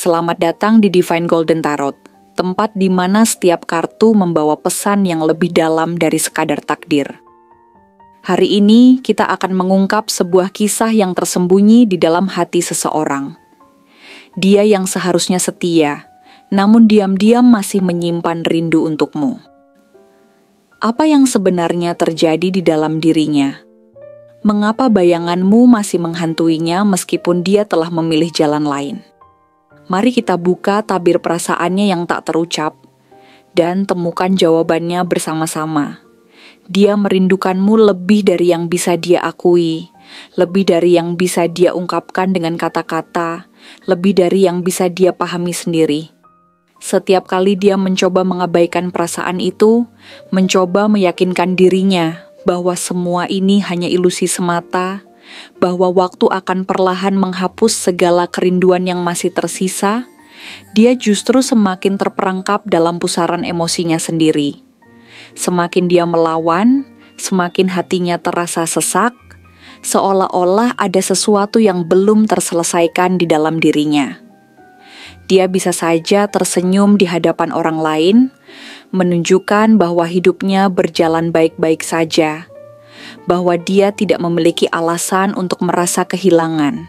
Selamat datang di Divine Golden Tarot, tempat di mana setiap kartu membawa pesan yang lebih dalam dari sekadar takdir. Hari ini kita akan mengungkap sebuah kisah yang tersembunyi di dalam hati seseorang. Dia yang seharusnya setia, namun diam-diam masih menyimpan rindu untukmu. Apa yang sebenarnya terjadi di dalam dirinya? Mengapa bayanganmu masih menghantuinya meskipun dia telah memilih jalan lain? Mari kita buka tabir perasaannya yang tak terucap dan temukan jawabannya bersama-sama. Dia merindukanmu lebih dari yang bisa dia akui, lebih dari yang bisa dia ungkapkan dengan kata-kata, lebih dari yang bisa dia pahami sendiri. Setiap kali dia mencoba mengabaikan perasaan itu, mencoba meyakinkan dirinya bahwa semua ini hanya ilusi semata, bahwa waktu akan perlahan menghapus segala kerinduan yang masih tersisa, dia justru semakin terperangkap dalam pusaran emosinya sendiri. Semakin dia melawan, semakin hatinya terasa sesak, seolah-olah ada sesuatu yang belum terselesaikan di dalam dirinya. Dia bisa saja tersenyum di hadapan orang lain, menunjukkan bahwa hidupnya berjalan baik-baik saja, bahwa dia tidak memiliki alasan untuk merasa kehilangan,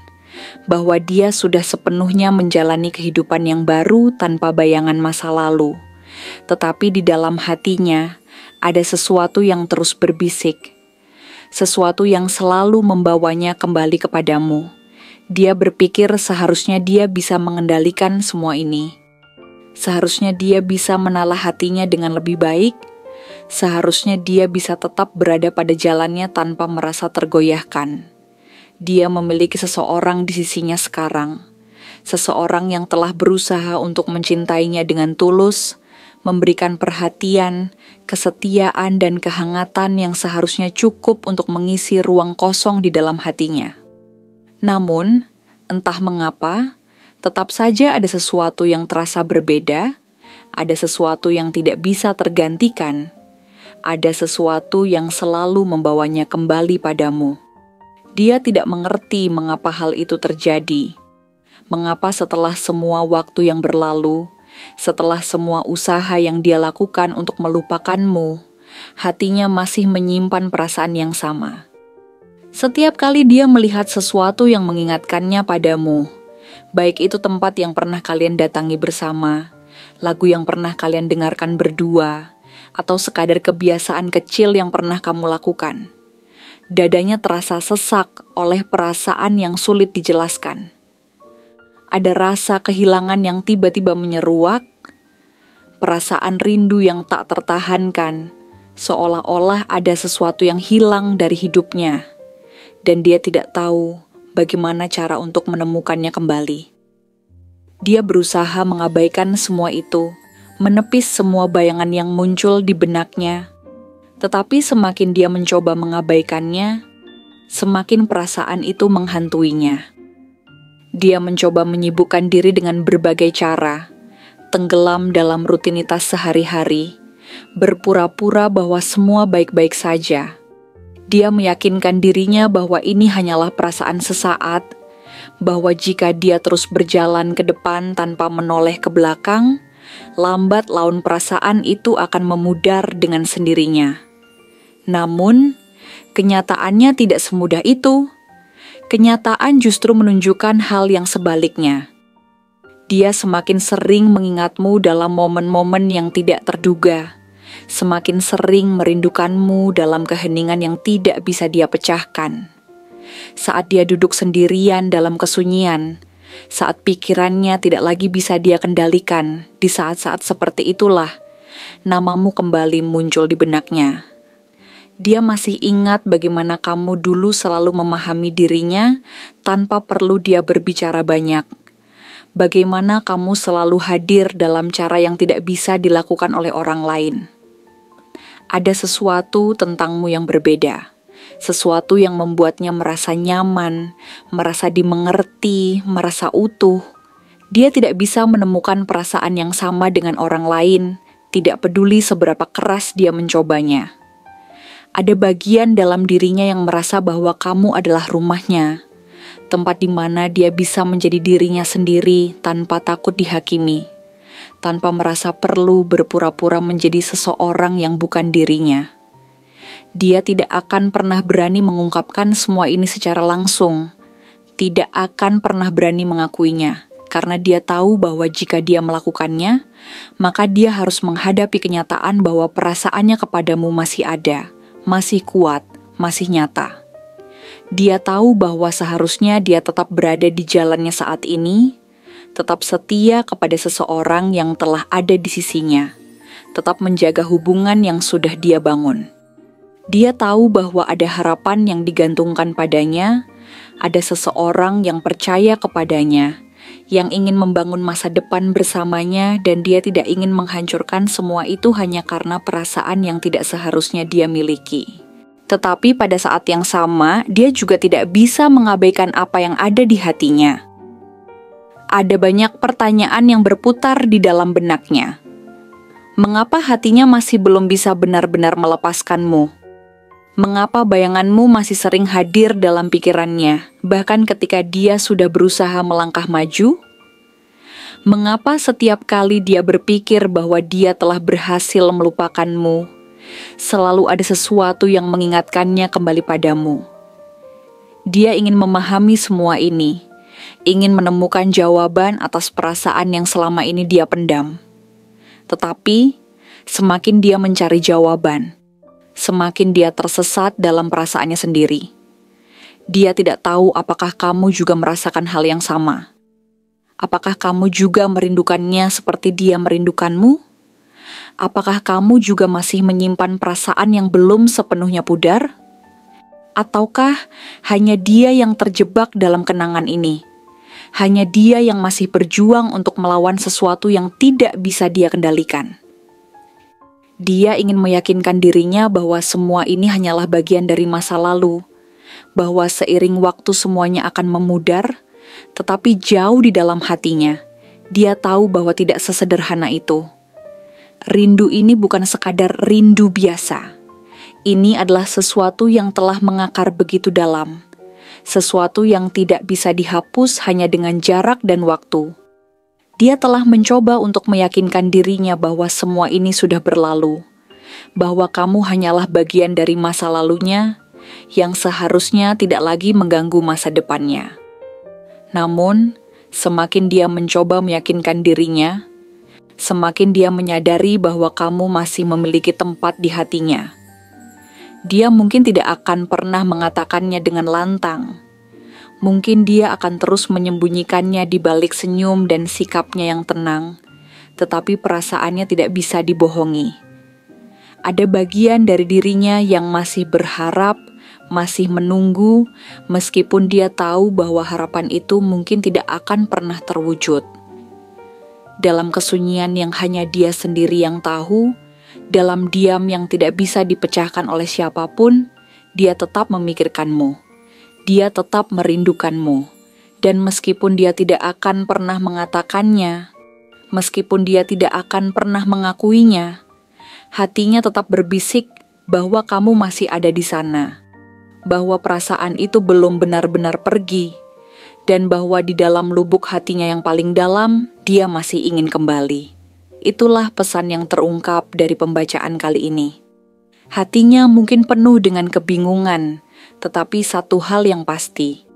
bahwa dia sudah sepenuhnya menjalani kehidupan yang baru tanpa bayangan masa lalu. Tetapi di dalam hatinya ada sesuatu yang terus berbisik, sesuatu yang selalu membawanya kembali kepadamu. Dia berpikir seharusnya dia bisa mengendalikan semua ini. Seharusnya dia bisa menalah hatinya dengan lebih baik. Seharusnya dia bisa tetap berada pada jalannya tanpa merasa tergoyahkan. Dia memiliki seseorang di sisinya sekarang. Seseorang yang telah berusaha untuk mencintainya dengan tulus, memberikan perhatian, kesetiaan, dan kehangatan yang seharusnya cukup untuk mengisi ruang kosong di dalam hatinya. Namun, entah mengapa, tetap saja ada sesuatu yang terasa berbeda, ada sesuatu yang tidak bisa tergantikan, ada sesuatu yang selalu membawanya kembali padamu. Dia tidak mengerti mengapa hal itu terjadi, mengapa setelah semua waktu yang berlalu, setelah semua usaha yang dia lakukan untuk melupakanmu, hatinya masih menyimpan perasaan yang sama. Setiap kali dia melihat sesuatu yang mengingatkannya padamu, baik itu tempat yang pernah kalian datangi bersama, lagu yang pernah kalian dengarkan berdua, atau sekadar kebiasaan kecil yang pernah kamu lakukan, dadanya terasa sesak oleh perasaan yang sulit dijelaskan. Ada rasa kehilangan yang tiba-tiba menyeruak, perasaan rindu yang tak tertahankan, seolah-olah ada sesuatu yang hilang dari hidupnya, dan dia tidak tahu bagaimana cara untuk menemukannya kembali. Dia berusaha mengabaikan semua itu, menepis semua bayangan yang muncul di benaknya, tetapi semakin dia mencoba mengabaikannya, semakin perasaan itu menghantuinya. Dia mencoba menyibukkan diri dengan berbagai cara, tenggelam dalam rutinitas sehari-hari, berpura-pura bahwa semua baik-baik saja. Dia meyakinkan dirinya bahwa ini hanyalah perasaan sesaat, bahwa jika dia terus berjalan ke depan tanpa menoleh ke belakang, lambat laun perasaan itu akan memudar dengan sendirinya. Namun, kenyataannya tidak semudah itu. Kenyataan justru menunjukkan hal yang sebaliknya. Dia semakin sering mengingatmu dalam momen-momen yang tidak terduga, semakin sering merindukanmu dalam keheningan yang tidak bisa dia pecahkan. Saat dia duduk sendirian dalam kesunyian, saat pikirannya tidak lagi bisa dia kendalikan, di saat-saat seperti itulah namamu kembali muncul di benaknya. Dia masih ingat bagaimana kamu dulu selalu memahami dirinya tanpa perlu dia berbicara banyak. Bagaimana kamu selalu hadir dalam cara yang tidak bisa dilakukan oleh orang lain. Ada sesuatu tentangmu yang berbeda, sesuatu yang membuatnya merasa nyaman, merasa dimengerti, merasa utuh. Dia tidak bisa menemukan perasaan yang sama dengan orang lain, tidak peduli seberapa keras dia mencobanya. Ada bagian dalam dirinya yang merasa bahwa kamu adalah rumahnya, tempat di mana dia bisa menjadi dirinya sendiri tanpa takut dihakimi, tanpa merasa perlu berpura-pura menjadi seseorang yang bukan dirinya. Dia tidak akan pernah berani mengungkapkan semua ini secara langsung, tidak akan pernah berani mengakuinya, karena dia tahu bahwa jika dia melakukannya, maka dia harus menghadapi kenyataan bahwa perasaannya kepadamu masih ada, masih kuat, masih nyata. Dia tahu bahwa seharusnya dia tetap berada di jalannya saat ini, tetap setia kepada seseorang yang telah ada di sisinya, tetap menjaga hubungan yang sudah dia bangun. Dia tahu bahwa ada harapan yang digantungkan padanya, ada seseorang yang percaya kepadanya, yang ingin membangun masa depan bersamanya, dan dia tidak ingin menghancurkan semua itu hanya karena perasaan yang tidak seharusnya dia miliki. Tetapi pada saat yang sama, dia juga tidak bisa mengabaikan apa yang ada di hatinya. Ada banyak pertanyaan yang berputar di dalam benaknya. Mengapa hatinya masih belum bisa benar-benar melepaskanmu? Mengapa bayanganmu masih sering hadir dalam pikirannya, bahkan ketika dia sudah berusaha melangkah maju? Mengapa setiap kali dia berpikir bahwa dia telah berhasil melupakanmu, selalu ada sesuatu yang mengingatkannya kembali padamu? Dia ingin memahami semua ini, ingin menemukan jawaban atas perasaan yang selama ini dia pendam. Tetapi, semakin dia mencari jawaban, semakin dia tersesat dalam perasaannya sendiri. Dia tidak tahu apakah kamu juga merasakan hal yang sama. Apakah kamu juga merindukannya seperti dia merindukanmu? Apakah kamu juga masih menyimpan perasaan yang belum sepenuhnya pudar? Ataukah hanya dia yang terjebak dalam kenangan ini? Hanya dia yang masih berjuang untuk melawan sesuatu yang tidak bisa dia kendalikan? Dia ingin meyakinkan dirinya bahwa semua ini hanyalah bagian dari masa lalu, bahwa seiring waktu semuanya akan memudar, tetapi jauh di dalam hatinya, dia tahu bahwa tidak sesederhana itu. Rindu ini bukan sekadar rindu biasa. Ini adalah sesuatu yang telah mengakar begitu dalam, sesuatu yang tidak bisa dihapus hanya dengan jarak dan waktu. Dia telah mencoba untuk meyakinkan dirinya bahwa semua ini sudah berlalu, bahwa kamu hanyalah bagian dari masa lalunya yang seharusnya tidak lagi mengganggu masa depannya. Namun, semakin dia mencoba meyakinkan dirinya, semakin dia menyadari bahwa kamu masih memiliki tempat di hatinya. Dia mungkin tidak akan pernah mengatakannya dengan lantang. Mungkin dia akan terus menyembunyikannya di balik senyum dan sikapnya yang tenang, tetapi perasaannya tidak bisa dibohongi. Ada bagian dari dirinya yang masih berharap, masih menunggu, meskipun dia tahu bahwa harapan itu mungkin tidak akan pernah terwujud. Dalam kesunyian yang hanya dia sendiri yang tahu, dalam diam yang tidak bisa dipecahkan oleh siapapun, dia tetap memikirkanmu. Dia tetap merindukanmu, dan meskipun dia tidak akan pernah mengatakannya, meskipun dia tidak akan pernah mengakuinya, hatinya tetap berbisik bahwa kamu masih ada di sana, bahwa perasaan itu belum benar-benar pergi, dan bahwa di dalam lubuk hatinya yang paling dalam, dia masih ingin kembali. Itulah pesan yang terungkap dari pembacaan kali ini. Hatinya mungkin penuh dengan kebingungan, tetapi satu hal yang pasti,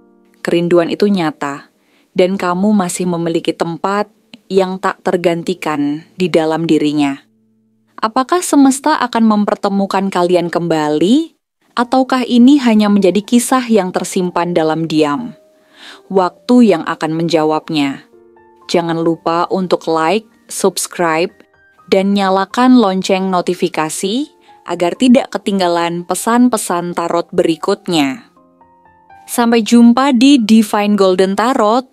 kerinduan itu nyata, dan kamu masih memiliki tempat yang tak tergantikan di dalam dirinya. Apakah semesta akan mempertemukan kalian kembali, ataukah ini hanya menjadi kisah yang tersimpan dalam diam? Waktu yang akan menjawabnya. Jangan lupa untuk like, subscribe, dan nyalakan lonceng notifikasi agar tidak ketinggalan pesan-pesan tarot berikutnya. Sampai jumpa di Divine Golden Tarot.